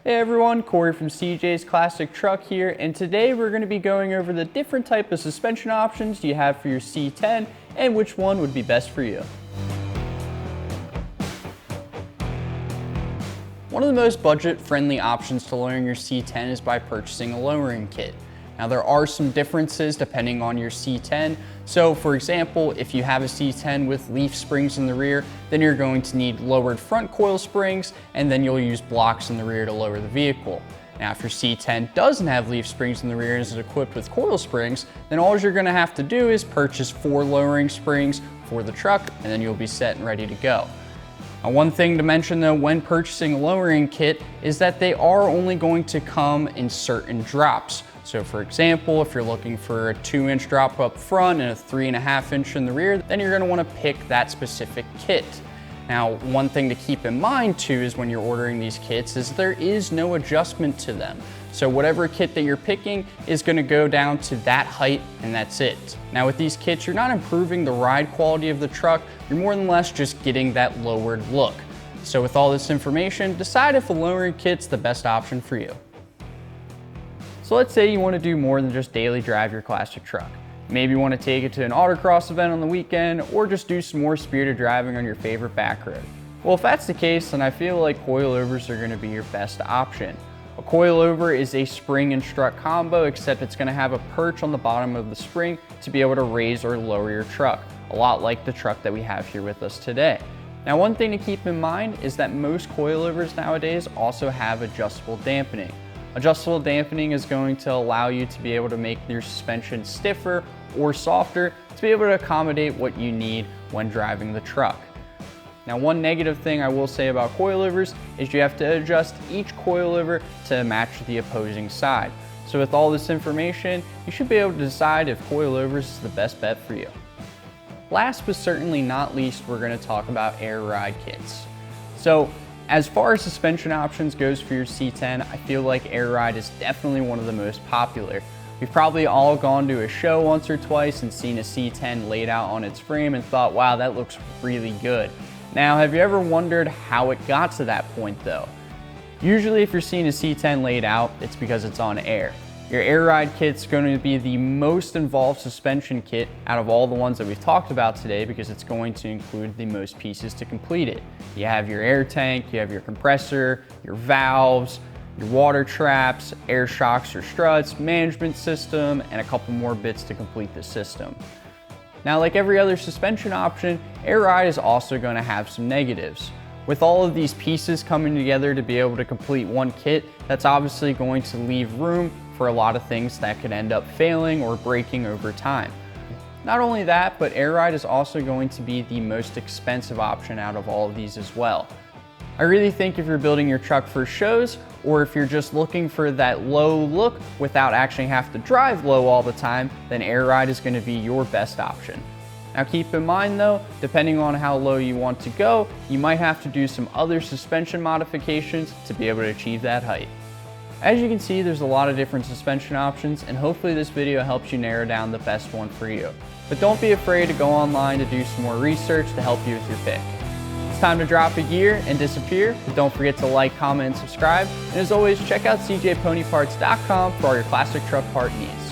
Hey everyone, Cory from CJ's Classic Truck here, and today we're going to be going over the different type of suspension options you have for your C10 and which one would be best for you. One of the most budget-friendly options to lowering your C10 is by purchasing a lowering kit. Now there are some differences depending on your C10. So for example, if you have a C10 with leaf springs in the rear, then you're going to need lowered front coil springs, and then you'll use blocks in the rear to lower the vehicle. Now if your C10 doesn't have leaf springs in the rear and is equipped with coil springs, then all you're gonna have to do is purchase 4 lowering springs for the truck, and then you'll be set and ready to go. Now, one thing to mention though when purchasing a lowering kit is that they are only going to come in certain drops. So for example, if you're looking for a 2-inch drop up front and a 3.5 inch in the rear, then you're gonna wanna pick that specific kit. Now, one thing to keep in mind too is when you're ordering these kits is there is no adjustment to them. So whatever kit that you're picking is gonna go down to that height and that's it. Now with these kits, you're not improving the ride quality of the truck, you're more than less just getting that lowered look. So with all this information, decide if a lowering kit's the best option for you. So let's say you wanna do more than just daily drive your classic truck. Maybe you wanna take it to an autocross event on the weekend or just do some more spirited driving on your favorite back road. Well, if that's the case, then I feel like coilovers are gonna be your best option. A coilover is a spring and strut combo, except it's gonna have a perch on the bottom of the spring to be able to raise or lower your truck, a lot like the truck that we have here with us today. Now, one thing to keep in mind is that most coilovers nowadays also have adjustable dampening. Adjustable dampening is going to allow you to be able to make your suspension stiffer or softer to be able to accommodate what you need when driving the truck. Now, one negative thing I will say about coilovers is you have to adjust each coilover to match the opposing side. So with all this information, you should be able to decide if coilovers is the best bet for you. Last but certainly not least, we're going to talk about air ride kits. So as far as suspension options goes for your C10, I feel like air ride is definitely one of the most popular. We've probably all gone to a show once or twice and seen a C10 laid out on its frame and thought, wow, that looks really good. Now, have you ever wondered how it got to that point though? Usually if you're seeing a C10 laid out, it's because it's on air. Your air ride kit's going to be the most involved suspension kit out of all the ones that we've talked about today because it's going to include the most pieces to complete it. You have your air tank, you have your compressor, your valves, your water traps, air shocks or struts, management system, and a couple more bits to complete the system. Now, like every other suspension option, air ride is also going to have some negatives. With all of these pieces coming together to be able to complete one kit, that's obviously going to leave room for a lot of things that could end up failing or breaking over time. Not only that, but air ride is also going to be the most expensive option out of all of these as well. I really think if you're building your truck for shows, or if you're just looking for that low look without actually having to drive low all the time, then air ride is going to be your best option. Now keep in mind though, depending on how low you want to go, you might have to do some other suspension modifications to be able to achieve that height. As you can see, there's a lot of different suspension options, and hopefully this video helps you narrow down the best one for you. But don't be afraid to go online to do some more research to help you with your pick. It's time to drop a gear and disappear, but don't forget to like, comment, and subscribe. And as always, check out cjponyparts.com for all your classic truck part needs.